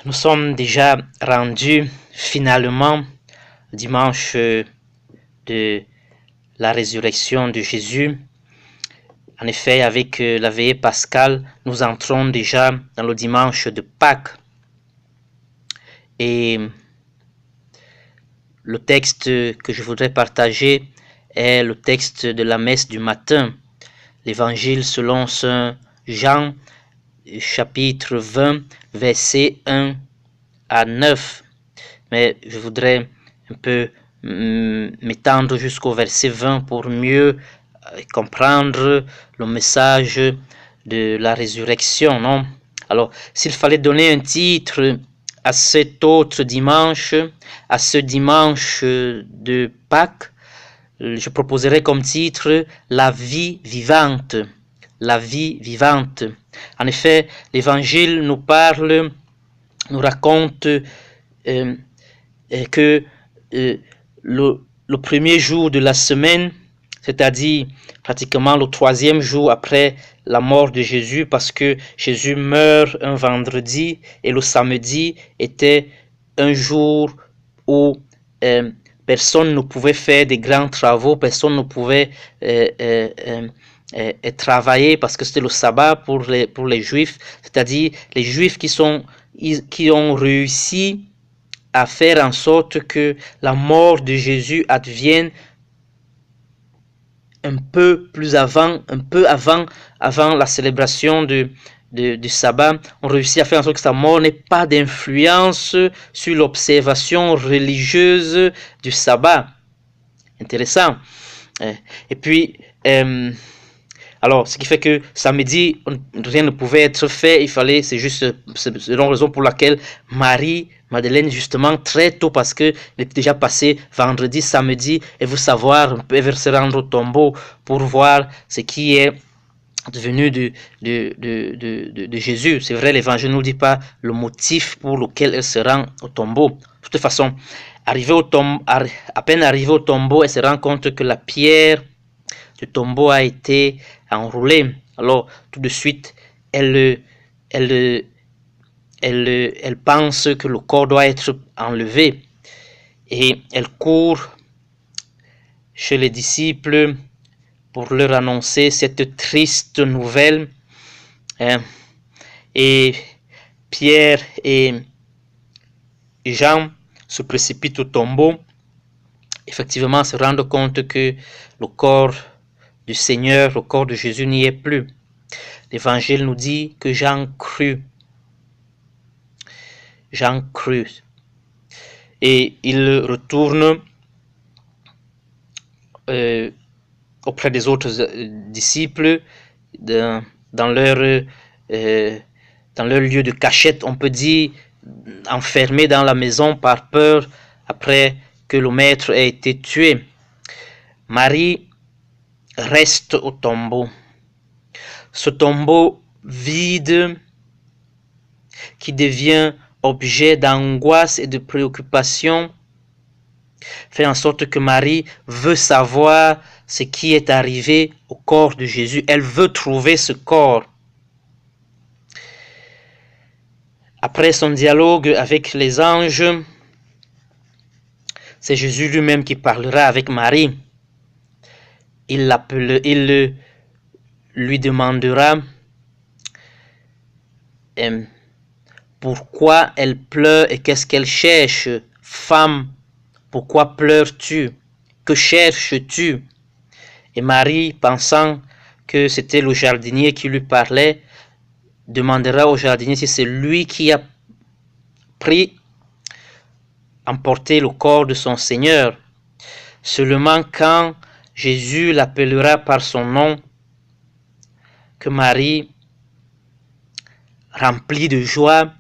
Nous sommes déjà rendus finalement dimanche de la résurrection de Jésus. En effet, avec la veillée pascale, nous entrons déjà dans le dimanche de Pâques. Et le texte que je voudrais partager est le texte de la messe du matin, l'évangile selon Saint Jean, chapitre 20, versets 1 à 9. Mais je voudrais un peu m'étendre jusqu'au verset 20 pour mieux comprendre le message de la résurrection, non? Alors, s'il fallait donner un titre à cet autre dimanche, à ce dimanche de Pâques, je proposerais comme titre « La vie vivante ». La vie vivante. En effet, l'Évangile nous parle, nous raconte que le premier jour de la semaine, c'est-à-dire pratiquement le troisième jour après la mort de Jésus, parce que Jésus meurt un vendredi et le samedi était un jour où personne ne pouvait faire des grands travaux, personne ne pouvait travailler parce que c'était le sabbat pour les Juifs, c'est-à-dire les Juifs qui ont réussi à faire en sorte que la mort de Jésus advienne un peu avant la célébration du sabbat. On réussit à faire en sorte que sa mort n'ait pas d'influence sur l'observation religieuse du sabbat. Intéressant. Et puis, alors, ce qui fait que samedi, rien ne pouvait être fait, c'est la raison pour laquelle Marie-Madeleine, justement, très tôt, parce qu'elle était déjà passée vendredi, samedi, elle veut savoir, elle veut se rendre au tombeau pour voir ce qui est devenu de Jésus. C'est vrai, l'évangile ne nous dit pas le motif pour lequel elle se rend au tombeau. De toute façon, à peine arrivée au tombeau, elle se rend compte que la pierre du tombeau a été enroulée. Alors, tout de suite, elle pense que le corps doit être enlevé. Et elle court chez les disciples pour leur annoncer cette triste nouvelle. Et Pierre et Jean se précipitent au tombeau. Effectivement, se rendent compte que le corps du Seigneur, le corps de Jésus n'y est plus. L'Évangile nous dit que Jean crut. Jean crut. Et il retourne auprès des autres disciples dans leur lieu de cachette, on peut dire, enfermés dans la maison par peur après que le maître ait été tué. Marie reste au tombeau. Ce tombeau vide qui devient objet d'angoisse et de préoccupation fait en sorte que Marie veut savoir ce qui est arrivé au corps de Jésus. Elle veut trouver ce corps. Après son dialogue avec les anges, c'est Jésus lui-même qui parlera avec Marie. Il lui demandera pourquoi elle pleure et qu'est-ce qu'elle cherche. Femme, pourquoi pleures-tu? Que cherches-tu? Et Marie, pensant que c'était le jardinier qui lui parlait, demandera au jardinier si c'est lui qui a emporté le corps de son Seigneur. Seulement quand Jésus l'appellera par son nom, que Marie, remplie de joie,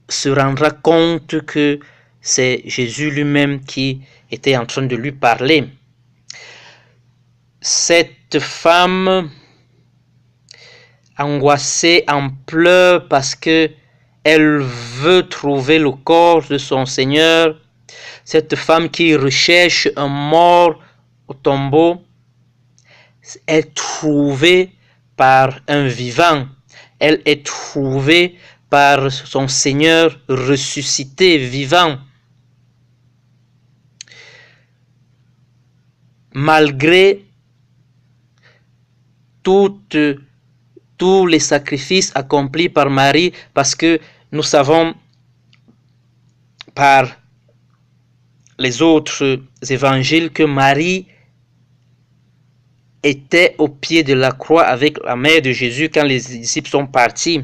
se rendra compte que c'est Jésus lui-même qui était en train de lui parler. Cette femme, angoissée, en pleurs parce que elle veut trouver le corps de son Seigneur, cette femme qui recherche un mort au tombeau, est trouvée par un vivant. elle est trouvée par son Seigneur ressuscité, vivant. Malgré tous les sacrifices accomplis par Marie, parce que nous savons par les autres évangiles que Marie était au pied de la croix avec la mère de Jésus quand les disciples sont partis.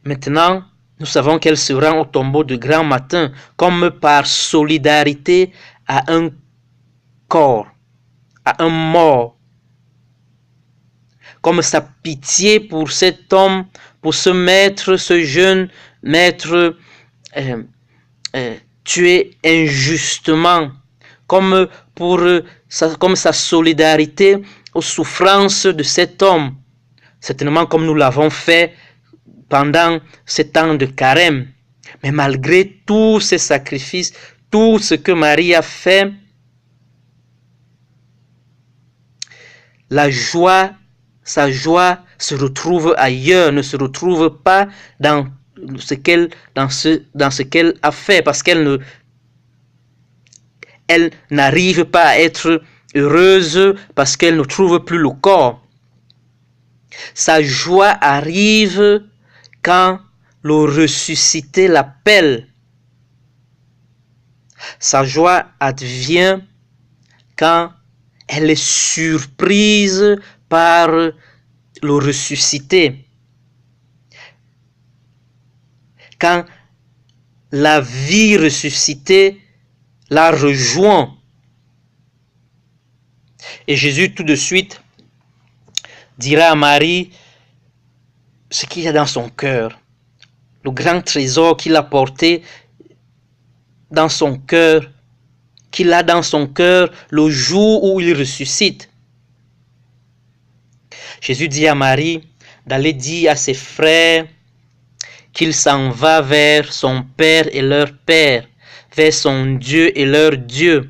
Maintenant, nous savons qu'elle se rend au tombeau de grand matin comme par solidarité à un corps, à un mort, comme sa pitié pour cet homme, pour ce maître, ce jeune maître tué injustement, comme sa solidarité aux souffrances de cet homme, certainement comme nous l'avons fait pendant ce temps de carême. Mais malgré tous ces sacrifices, tout ce que Marie a fait, sa joie se retrouve ailleurs, ne se retrouve pas dans ce qu'elle a fait, parce qu'elle n'arrive pas à être heureuse parce qu'elle ne trouve plus le corps. Sa joie arrive quand le ressuscité l'appelle. Sa joie advient quand elle est surprise par le ressuscité. Quand la vie ressuscitée la rejoint. Et Jésus tout de suite dira à Marie ce qu'il y a dans son cœur, le grand trésor qu'il a porté dans son cœur, qu'il a dans son cœur le jour où il ressuscite. Jésus dit à Marie d'aller dire à ses frères qu'il s'en va vers son Père et leur Père, vers son Dieu et leur Dieu.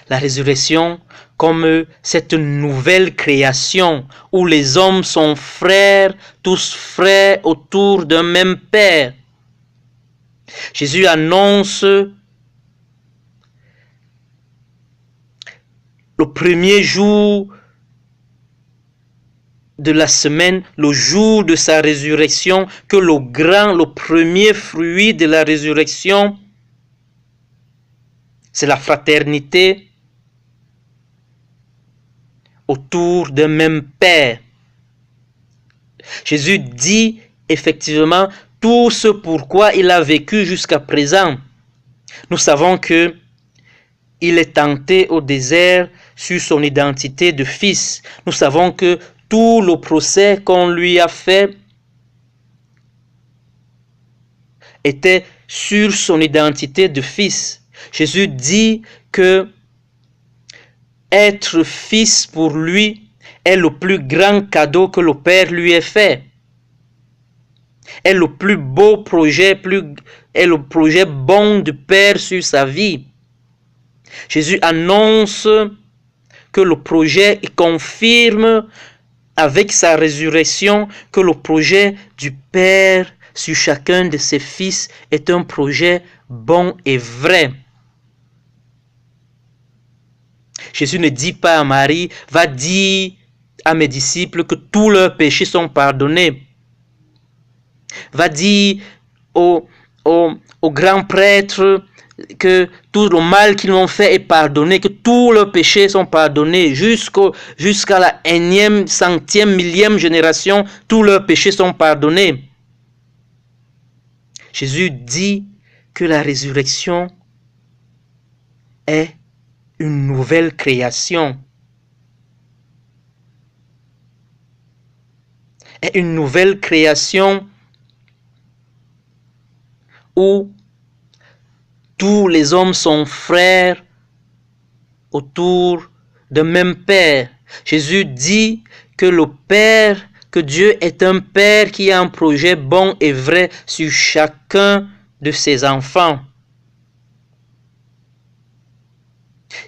La résurrection comme cette nouvelle création où les hommes sont frères, tous frères autour d'un même Père. Jésus annonce le premier jour de la semaine, le jour de sa résurrection, que le premier fruit de la résurrection, c'est la fraternité autour d'un même Père. Jésus dit effectivement tout ce pourquoi il a vécu jusqu'à présent. Nous savons que il est tenté au désert sur son identité de fils. Nous savons que tout le procès qu'on lui a fait était sur son identité de fils. Jésus dit que être fils pour lui est le plus grand cadeau que le Père lui ait fait. Est le plus beau projet, est le projet bon du Père sur sa vie. Jésus annonce que le projet confirme avec sa résurrection que le projet du Père sur chacun de ses fils est un projet bon et vrai. Jésus ne dit pas à Marie, va dire à mes disciples que tous leurs péchés sont pardonnés. Va dire aux grands prêtres que tout le mal qu'ils ont fait est pardonné, que tous leurs péchés sont pardonnés, jusqu'à la énième, centième, millième génération, tous leurs péchés sont pardonnés. Jésus dit que la résurrection est une nouvelle création. Est une nouvelle création où tous les hommes sont frères autour d'un même Père. Jésus dit que le Père, que Dieu est un Père qui a un projet bon et vrai sur chacun de ses enfants.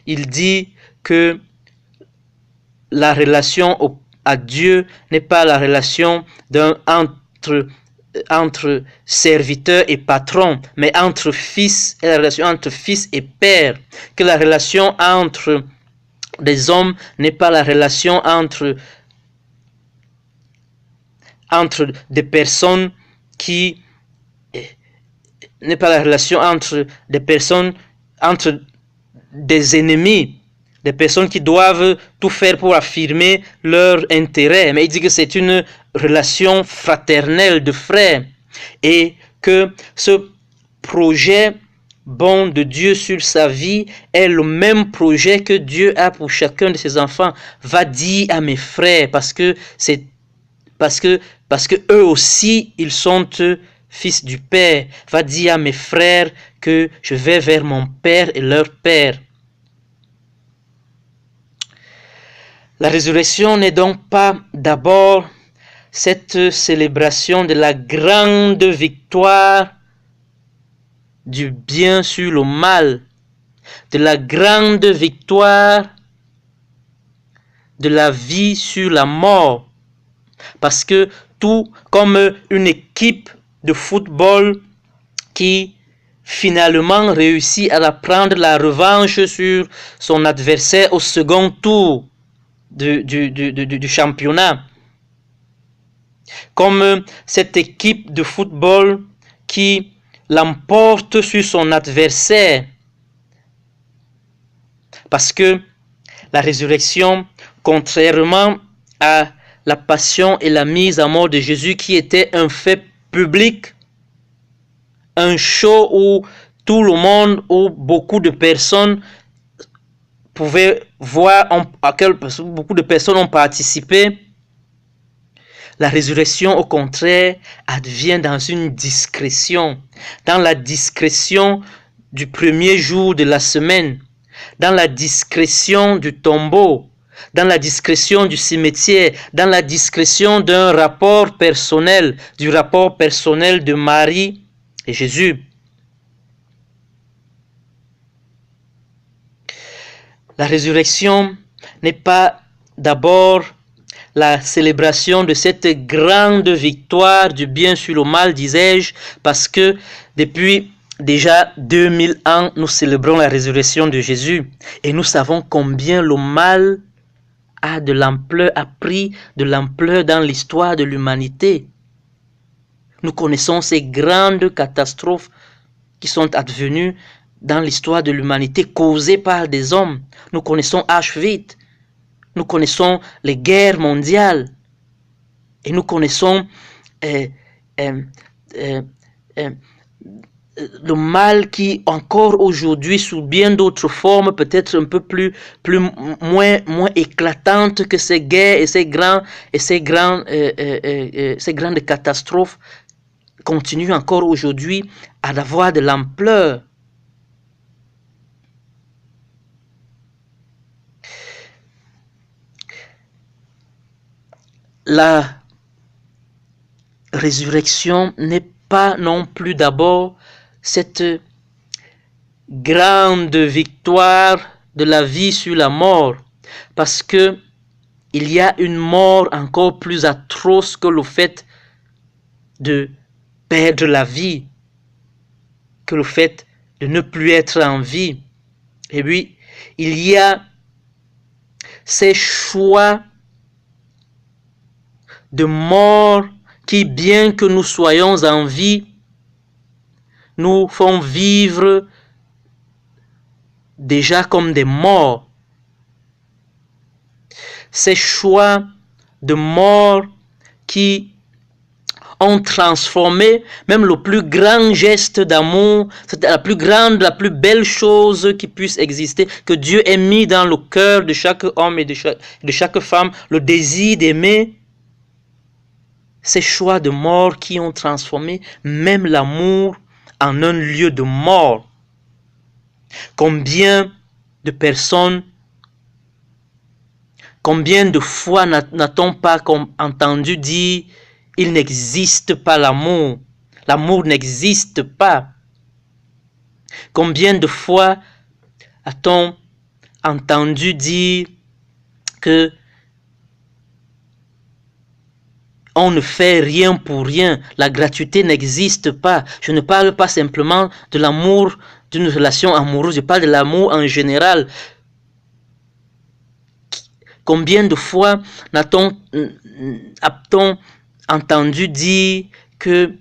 Il dit que la relation à Dieu n'est pas la relation entre serviteur et patron, mais entre fils, et la relation entre fils et père. Que la relation entre des hommes n'est pas la relation entre des personnes qui n'est pas la relation entre des personnes, entre des ennemis, des personnes qui doivent tout faire pour affirmer leur intérêt. Mais il dit que c'est une relation fraternelle de frères et que ce projet bon de Dieu sur sa vie est le même projet que Dieu a pour chacun de ses enfants. Va dire à mes frères parce que eux aussi ils sont fils du Père. Va dire à mes frères que je vais vers mon Père et leur Père. La résurrection n'est donc pas d'abord cette célébration de la grande victoire du bien sur le mal, de la grande victoire de la vie sur la mort. Parce que tout comme une équipe de football qui finalement réussit à prendre la revanche sur son adversaire au second tour du championnat. Comme cette équipe de football qui l'emporte sur son adversaire. Parce que la résurrection, contrairement à la passion et la mise à mort de Jésus qui était un fait public, un show où tout le monde, où beaucoup de personnes pouvaient voir, beaucoup de personnes ont participé. La résurrection, au contraire, advient dans une discrétion, dans la discrétion du premier jour de la semaine, dans la discrétion du tombeau, dans la discrétion du cimetière, dans la discrétion d'un rapport personnel, du rapport personnel de Marie et Jésus. La résurrection n'est pas d'abord la célébration de cette grande victoire du bien sur le mal, disais-je, parce que depuis déjà 2000 ans, nous célébrons la résurrection de Jésus et nous savons combien le mal a pris de l'ampleur dans l'histoire de l'humanité. Nous connaissons ces grandes catastrophes qui sont advenues dans l'histoire de l'humanité causées par des hommes. Nous connaissons Auschwitz, nous connaissons les guerres mondiales et nous connaissons le mal qui encore aujourd'hui sous bien d'autres formes, peut-être un peu moins éclatantes que ces guerres et ces grandes catastrophes continuent encore aujourd'hui à avoir de l'ampleur. La résurrection n'est pas non plus d'abord cette grande victoire de la vie sur la mort, parce que il y a une mort encore plus atroce que le fait de perdre la vie, que le fait de ne plus être en vie. Et puis, il y a ces choix de mort qui, bien que nous soyons en vie, nous font vivre déjà comme des morts. Ces choix de mort qui ont transformé même le plus grand geste d'amour, c'était la plus grande, la plus belle chose qui puisse exister, que Dieu ait mis dans le cœur de chaque homme et de chaque femme, le désir d'aimer. Ces choix de mort qui ont transformé même l'amour en un lieu de mort. Combien de personnes, combien de fois n'a-t-on pas entendu dire « il n'existe pas l'amour, l'amour n'existe pas ». Combien de fois a-t-on entendu dire que on ne fait rien pour rien. La gratuité n'existe pas. Je ne parle pas simplement de l'amour, d'une relation amoureuse, je parle de l'amour en général. Combien de fois a-t-on entendu dire que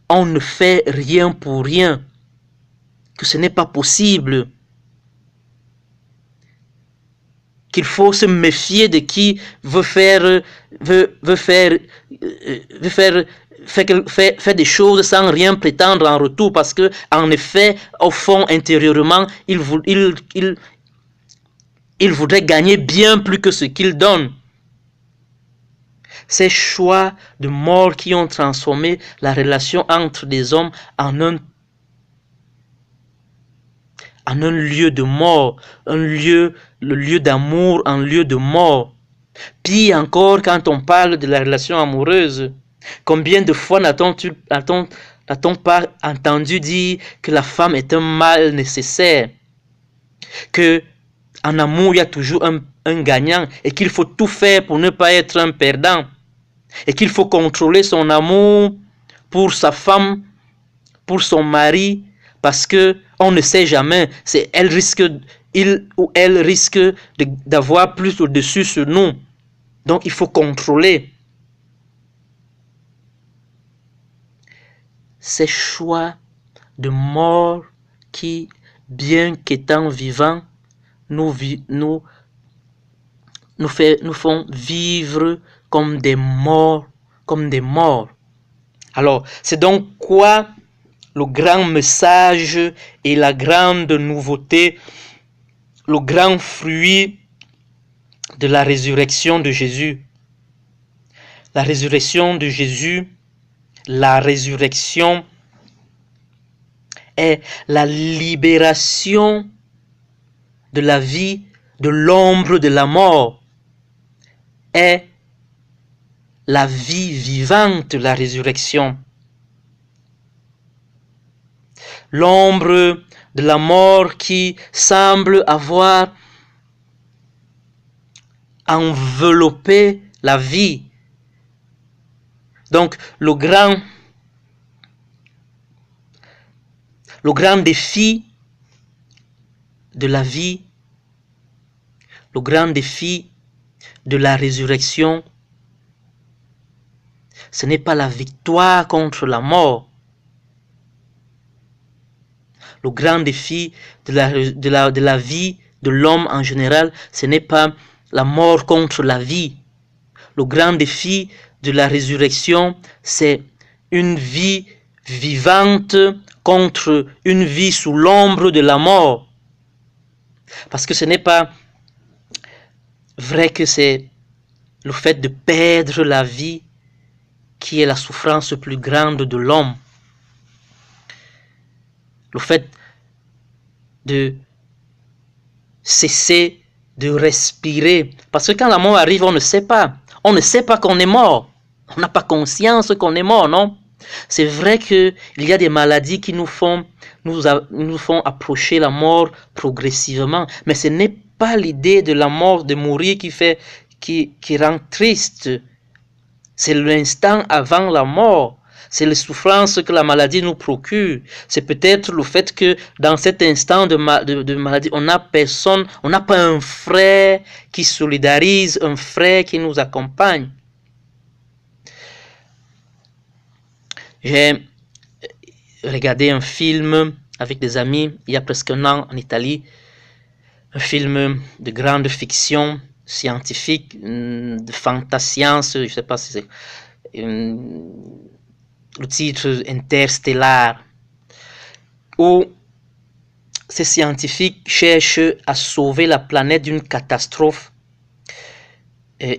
on ne fait rien pour rien, que ce n'est pas possible, qu'il faut se méfier de qui veut faire des choses sans rien prétendre en retour, parce que en effet, au fond, intérieurement, il voudrait gagner bien plus que ce qu'il donne. Ces choix de mort qui ont transformé la relation entre des hommes en un lieu de mort, le lieu d'amour en lieu de mort. Pire encore, quand on parle de la relation amoureuse, combien de fois n'a-t-on pas entendu dire que la femme est un mal nécessaire, que en amour il y a toujours un gagnant et qu'il faut tout faire pour ne pas être un perdant, et qu'il faut contrôler son amour pour sa femme, pour son mari, parce que on ne sait jamais, il ou elle risque d'avoir plus au-dessus sur nous. Donc il faut contrôler. Ces choix de mort qui, bien qu'étant vivants, nous font vivre comme des morts, Alors, c'est donc quoi le grand message et la grande nouveauté, le grand fruit de la résurrection de Jésus. La résurrection de Jésus, la résurrection est la libération de la vie, de l'ombre de la mort, est la vie vivante, la résurrection. L'ombre de la mort qui semble avoir enveloppé la vie. Donc le grand défi de la vie, le grand défi de la résurrection, ce n'est pas la victoire contre la mort. Le grand défi de la vie de l'homme en général, ce n'est pas la mort contre la vie. Le grand défi de la résurrection, c'est une vie vivante contre une vie sous l'ombre de la mort. Parce que ce n'est pas vrai que c'est le fait de perdre la vie qui est la souffrance plus grande de l'homme. Le fait de cesser de respirer. Parce que quand la mort arrive, on ne sait pas. On ne sait pas qu'on est mort. On n'a pas conscience qu'on est mort, non? C'est vrai qu'il y a des maladies qui nous font approcher la mort progressivement. Mais ce n'est pas l'idée de la mort, de mourir qui rend triste. C'est l'instant avant la mort. C'est les souffrances que la maladie nous procure. C'est peut-être le fait que dans cet instant de maladie, on n'a personne, on n'a pas un frère qui solidarise, un frère qui nous accompagne. J'ai regardé un film avec des amis il y a presque un an en Italie. Un film de grande fiction scientifique, de fantascience, je ne sais pas si c'est le titre Interstellar, où ces scientifiques cherchent à sauver la planète d'une catastrophe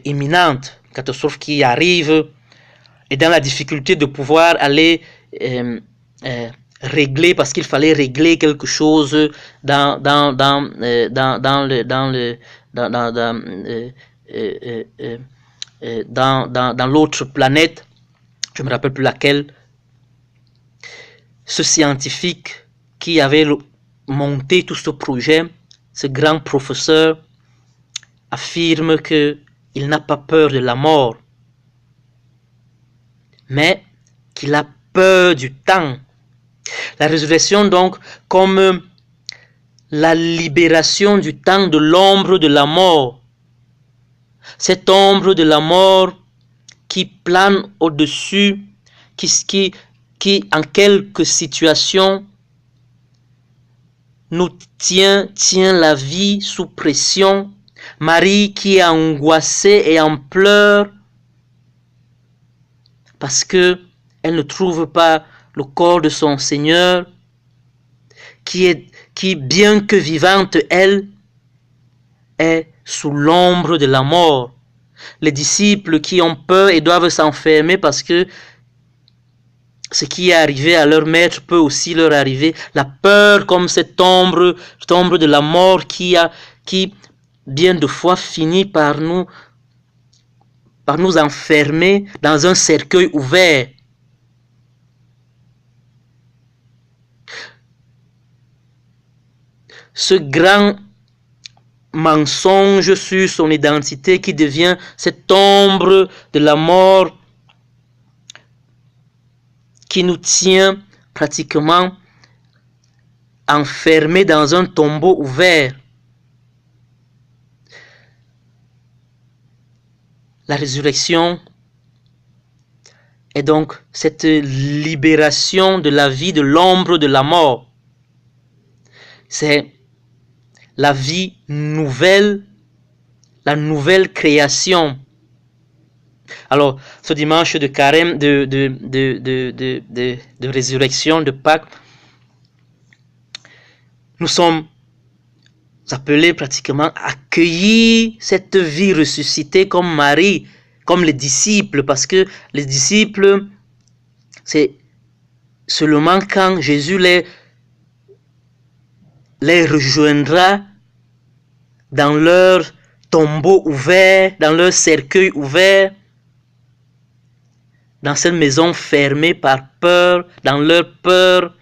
imminente, une catastrophe qui arrive, et dans la difficulté de pouvoir aller régler, parce qu'il fallait régler quelque chose dans l'autre planète, je ne me rappelle plus laquelle. Ce scientifique qui avait monté tout ce projet, ce grand professeur, affirme que il n'a pas peur de la mort, mais qu'il a peur du temps. La résurrection donc comme la libération du temps de l'ombre de la mort. Cette ombre de la mort qui plane au-dessus, qui en quelques situations nous tient la vie sous pression. Marie qui est angoissée et en pleurs parce que elle ne trouve pas le corps de son Seigneur, qui bien que vivante, elle est sous l'ombre de la mort. Les disciples qui ont peur et doivent s'enfermer parce que ce qui est arrivé à leur maître peut aussi leur arriver. La peur comme cette ombre de la mort qui bien de fois finit par nous enfermer dans un cercueil ouvert. Ce grand mensonge sur son identité qui devient cette ombre de la mort qui nous tient pratiquement enfermés dans un tombeau ouvert. La résurrection est donc cette libération de la vie de l'ombre de la mort. C'est la vie nouvelle, la nouvelle création. Alors, ce dimanche de carême, de résurrection, de Pâques, nous sommes appelés pratiquement à accueillir cette vie ressuscitée comme Marie, comme les disciples, parce que les disciples, c'est seulement quand Jésus les rejoindra dans leur tombeau ouvert, dans leur cercueil ouvert, dans cette maison fermée par peur, dans leur peur,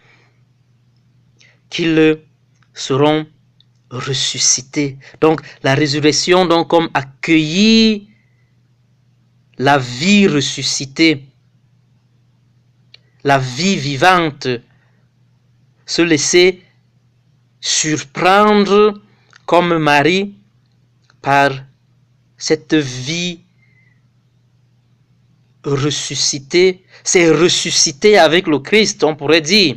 qu'ils seront ressuscités. Donc la résurrection, donc comme accueillir la vie ressuscitée, la vie vivante, se laisser surprendre comme Marie par cette vie ressuscité, c'est ressusciter avec le Christ, on pourrait dire.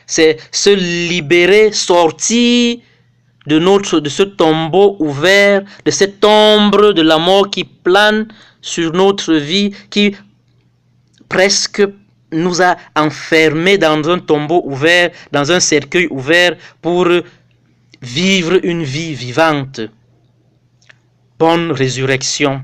C'est se libérer, sortir de ce tombeau ouvert, de cette ombre de la mort qui plane sur notre vie, qui presque nous a enfermés dans un tombeau ouvert, dans un cercueil ouvert pour vivre une vie vivante. Bonne résurrection.